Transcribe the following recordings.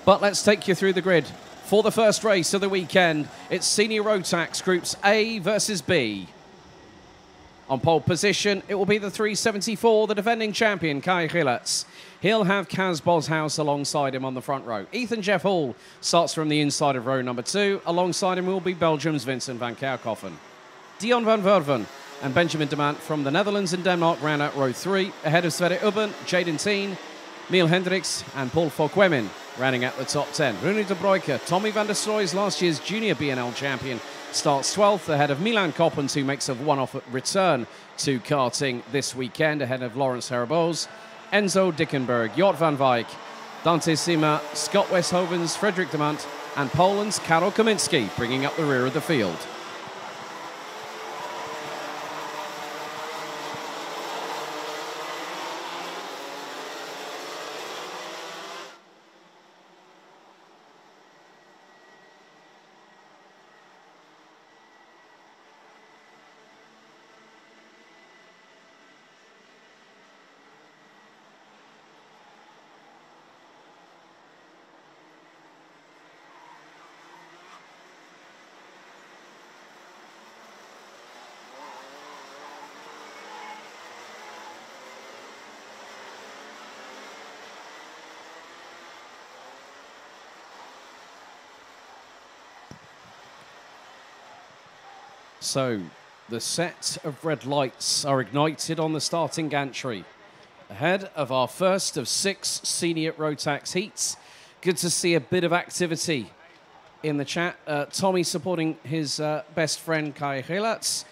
But let's take you through the grid. For the first race of the weekend, it's Senior Rotax Groups A versus B. On pole position, it will be the 374, the defending champion, Kai Gilletz. He'll have Kaz Boshouse alongside him on the front row. Ethan Jeff Hall starts from the inside of row number 2. Alongside him will be Belgium's Vincent van Kerkhoven. Dion van Verven and Benjamin de Man from the Netherlands and Denmark round out row 3. Ahead of Sverre Ubben, Jaden Teen, Miel Hendricks and Paul Fokwemin rounding out the top 10. Rune de Broeke, Tommy van der Stroy, last year's junior BNL champion, starts 12th ahead of Milan Koppens, who makes a one-off return to karting this weekend, ahead of Lawrence Haraboz, Enzo Dickenberg, Jort van Wijk, Dante Sima, Scott Westhovens, Frederick de Mant, and Poland's Karol Kaminski bringing up the rear of the field. So, the set of red lights are ignited on the starting gantry. Ahead of our first of 6 senior Rotax heats. Good to see a bit of activity in the chat. Tommy supporting his best friend Kai Gilletz.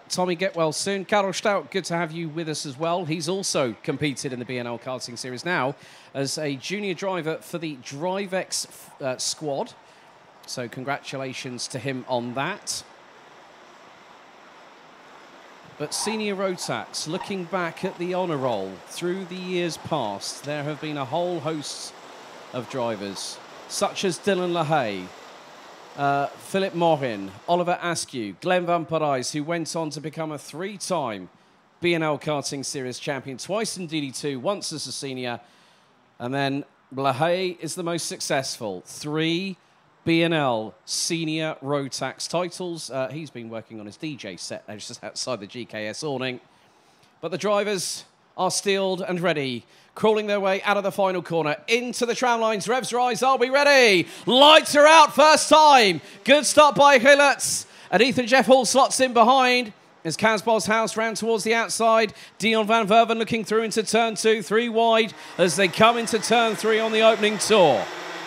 Tommy, get well soon. Karel Stout, good to have you with us as well. He's also competed in the BNL Karting Series now as a junior driver for the DriveX squad. So congratulations to him on that. But Senior Rotax, looking back at the honour roll through the years past, there have been a whole host of drivers, such as Dylan LaHaye, Philip Morin, Oliver Askew, Glenn Van Parijs, who went on to become a 3-time BNL Karting Series champion, twice in DD2, once as a senior. And then LaHaye is the most successful. 3 BNL Senior Rotax titles. He's been working on his DJ set just outside the GKS awning. But the drivers are steeled and ready, crawling their way out of the final corner into the tram lines. Revs rise, are we ready? Lights are out, first time. Good start by Gilletz. And Ethan Jeff Hall slots in behind as Kaz Boshouse round towards the outside. Dion van Verven looking through into turn 2, 3 wide as they come into turn 3 on the opening tour.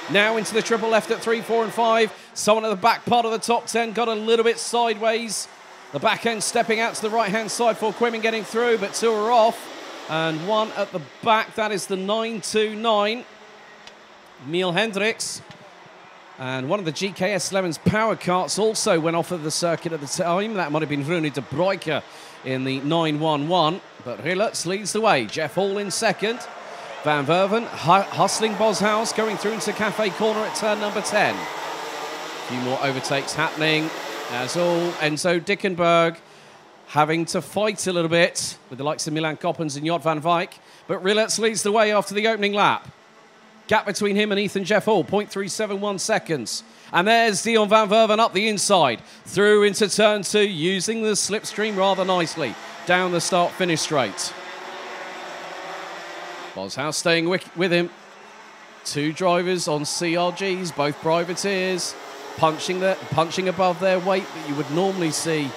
Now into the triple left at 3, 4 and 5. Someone at the back part of the top 10 got a little bit sideways. The back end stepping out to the right-hand side for Quimmin getting through, but 2 are off. And 1 at the back, that is the 929. Miel Hendricks. And one of the GKS 11's power carts also went off of the circuit at the time. That might have been Rune de Broeke in the 911. But Gilletz leads the way. Jeff Hall in second. Van Verven hustling Boshouse, going through into Cafe Corner at turn number 10. A few more overtakes happening. As all, Enzo Dickenberg having to fight a little bit with the likes of Milan Koppens and Jort van Wijk. But Gilletz leads the way after the opening lap. Gap between him and Ethan Jeff Hall, 0.371 seconds. And there's Dion van Verven up the inside, through into turn 2, using the slipstream rather nicely down the start-finish straight. Boshouse staying with him. 2 drivers on CRGs, both privateers, punching above their weight that you would normally see.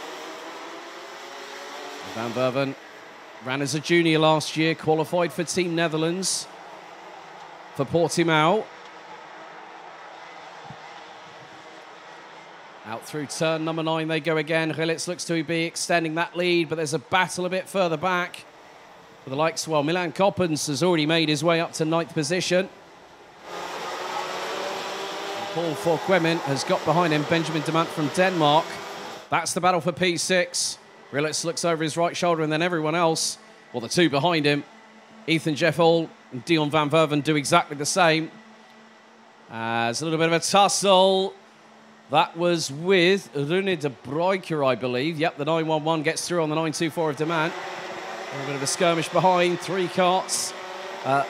Van Verven ran as a junior last year, qualified for Team Netherlands for Portimao. Out through turn number 9 they go again. Gilletz looks to be extending that lead, but there's a battle a bit further back. For the likes, well, Milan Koppens has already made his way up to 9th position. And Paul Fokwemin has got behind him Benjamin de Man from Denmark. That's the battle for P6. Gilletz looks over his right shoulder, and then everyone else, well, the 2 behind him, Ethan Jeff Hall and Dion van Verven, do exactly the same. As a little bit of a tussle. That was with Rune de Broeke, I believe. Yep, the 911 gets through on the 924 of de Man. A little bit of a skirmish behind, 3 carts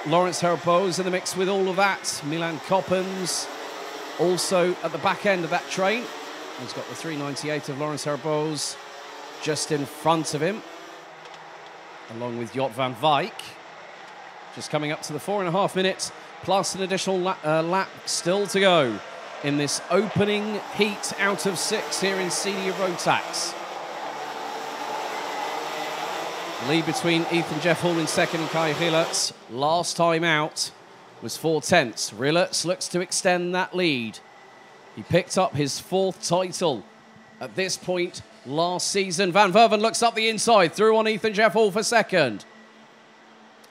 Lawrence Herbo's in the mix with all of that. Milan Coppens also at the back end of that train. He's got the 398 of Lawrence Herbo's just in front of him, along with Jort van Wijk. Just coming up to the 4.5 minutes, plus an additional lap still to go in this opening heat out of 6 here in Senior Rotax. Lead between Ethan Jeff Hall in second and Kai Rillerts. Last time out was 4/10. Rillerts looks to extend that lead. He picked up his 4th title at this point last season. Van Verven looks up the inside, through on Ethan Jeff Hall for second.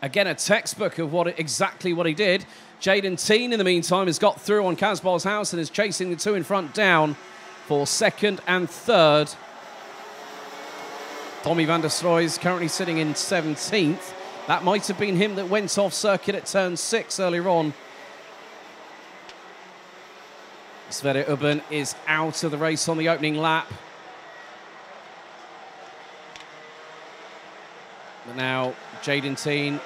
Again, a textbook of exactly what he did. Jaden Teen, in the meantime, has got through on Casbah's house and is chasing the 2 in front down for second and third. Tommy van der Stroy is currently sitting in 17th. That might have been him that went off circuit at turn 6 earlier on. Sverre Ubben is out of the race on the opening lap. But now Jaden Teen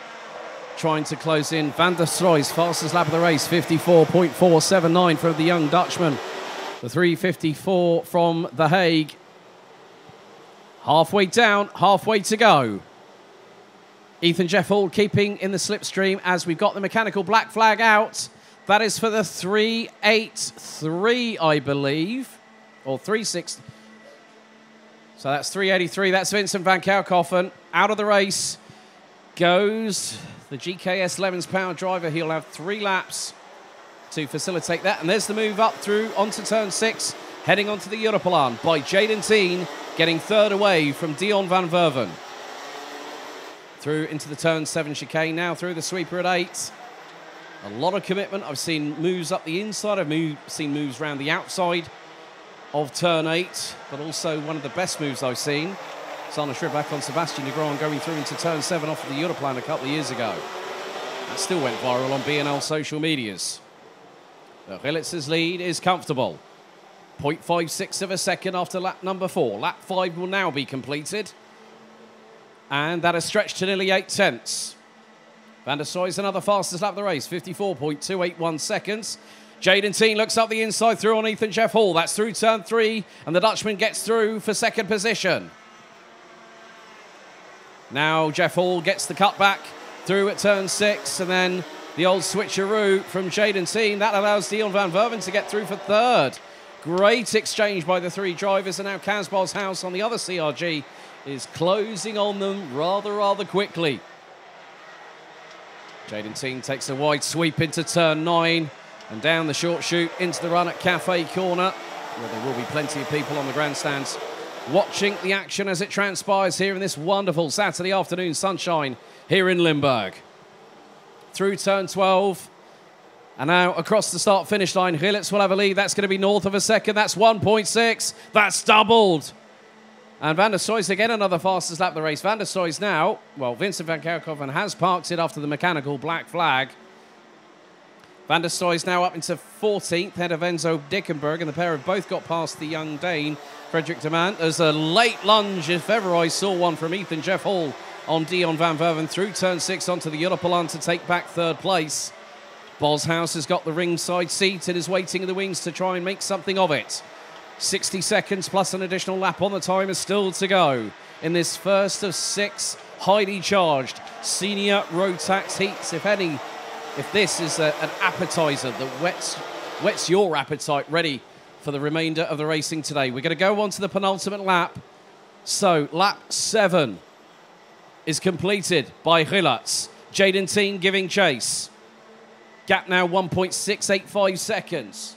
trying to close in. Van der Stroy's fastest lap of the race, 54.479 from the young Dutchman. The 3:54 from The Hague. Halfway down, halfway to go. Ethan Jeff Hall keeping in the slipstream as we've got the mechanical black flag out. That is for the 383, I believe. Or 36. So that's 383. That's Vincent van Kerkhoffen. Out of the race goes the GKS Lemons Power driver. He'll have 3 laps to facilitate that. And there's the move up through onto turn 6, heading onto the Europlan by Jaden Teen, getting third away from Dion van Verven. Through into the turn 7 chicane, now through the sweeper at 8. A lot of commitment. I've seen moves up the inside. I've seen moves around the outside of turn 8, but also one of the best moves I've seen. Sana Schribbach on Sebastian Negron going through into turn 7 off of the Europlan a couple of years ago. That still went viral on BNL social medias. Rillerts' lead is comfortable. 0.56 of a second after lap number 4. Lap 5 will now be completed. And that has stretched to nearly 8/10. Van der Stroy is another fastest lap of the race, 54.281 seconds. Jaden Teen looks up the inside through on Ethan Jeff Hall. That's through turn 3, and the Dutchman gets through for second position. Now Jeff Hall gets the cutback through at turn 6, and then the old switcheroo from Jaden Teen. That allows Dion van Verven to get through for third. Great exchange by the 3 drivers, and now Casbah's house on the other CRG is closing on them rather quickly. Jaden Teen takes a wide sweep into turn 9 and down the short chute into the run at Cafe Corner, where there will be plenty of people on the grandstands watching the action as it transpires here in this wonderful Saturday afternoon sunshine here in Limburg. Through turn 12, and now across the start-finish line, Rillerts will have a lead. That's going to be north of a second. That's 1.6. That's doubled. And Van der Stroy's again another fastest lap of the race. Van der Stroy's now, well, Vincent van Kerkhoffen has parked it after the mechanical black flag. Van der Stroy's now up into 14th, ahead of Enzo Dickenberg, and the pair have both got past the young Dane, Frederick de Man. There's a late lunge, if ever I saw one, from Ethan Jeff Hall on Dion van Verven through turn 6 onto the Europlan to take back third place. Boshouse has got the ringside seat and is waiting in the wings to try and make something of it. 60 seconds plus an additional lap on the timer still to go in this first of 6 highly charged senior Rotax heats. If this is an appetizer that whets your appetite ready for the remainder of the racing today. We're going to go on to the penultimate lap. So lap 7 is completed by Rillerts. Jaden Teen giving chase. Gap now 1.685 seconds.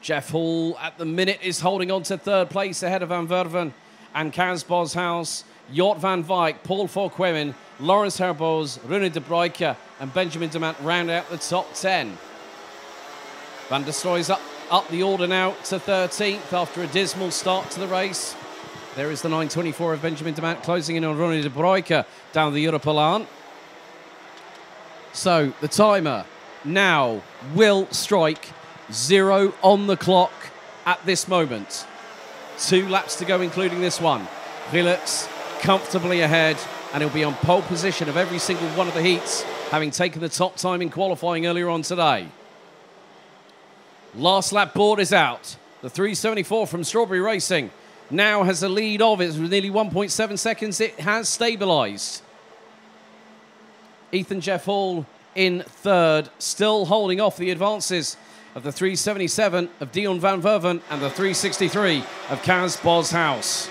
Jeff Hall at the minute is holding on to third place ahead of Van Verven and Casbah's house. Jort van Wijk, Paul Vorkwemen, Lawrence Herbo's, Rune de Bruyke and Benjamin de Man round out the top 10. Van der Stroy's up the order now to 13th after a dismal start to the race. There is the 9.24 of Benjamin de Man closing in on Rune de Bruyke down the Europlan. So the timer now will strike 0 on the clock at this moment. 2 laps to go, including this one. Rillerts comfortably ahead and he'll be on pole position of every single one of the heats, having taken the top time in qualifying earlier on today. Last lap board is out. The 374 from Strawberry Racing now has a lead of it with nearly 1.7 seconds. It has stabilised. Ethan Jeff Hall in third, still holding off the advances of the 377 of Dion van Verven and the 363 of Kaz Boshouse.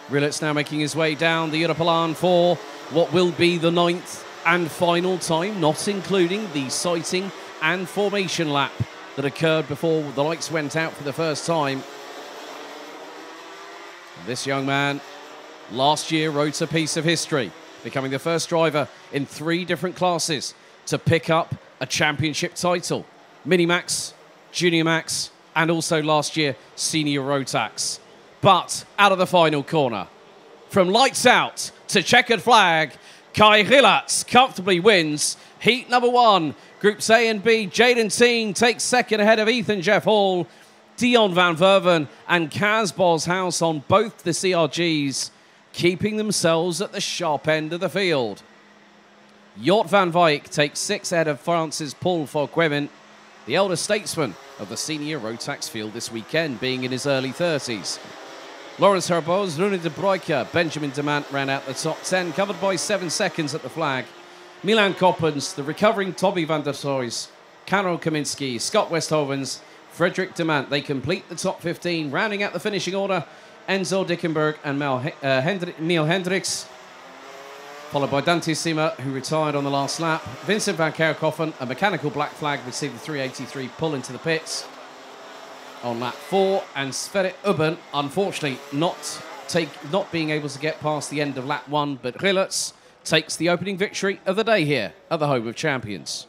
Rillet's now making his way down the Europalan for what will be the 9th and final time, not including the sighting and formation lap that occurred before the lights went out for the first time. This young man last year wrote a piece of history, becoming the first driver in 3 different classes to pick up a championship title. Mini-Max, Junior Max, and also last year, Senior Rotax. But out of the final corner, from lights out to checkered flag, Kai Rillatz comfortably wins heat number 1. Groups A and B, Jaden Teen takes second ahead of Ethan Jeff Hall, Dion van Verven and Kaz Boshouse on both the CRGs, keeping themselves at the sharp end of the field. Jort van Wijk takes 6 ahead of France's Paul Forquemin, the elder statesman of the senior Rotax field this weekend, being in his early 30s. Lawrence Herboz, Rune de Broeke, Benjamin Demant ran out the top 10, covered by 7 seconds at the flag. Milan Koppens, the recovering Toby van der Soys, Karol Kaminski, Scott Westhovens, Frederick Demant. They complete the top 15, rounding out the finishing order. Enzo Dickenberg and Miel Hendricks, followed by Dante Sima, who retired on the last lap. Vincent van Kerkhoffen, a mechanical black flag, received the 383 pull into the pits on lap 4. And Sverre Ubben, unfortunately, not being able to get past the end of lap 1, but Rilletz takes the opening victory of the day here at the Home of Champions.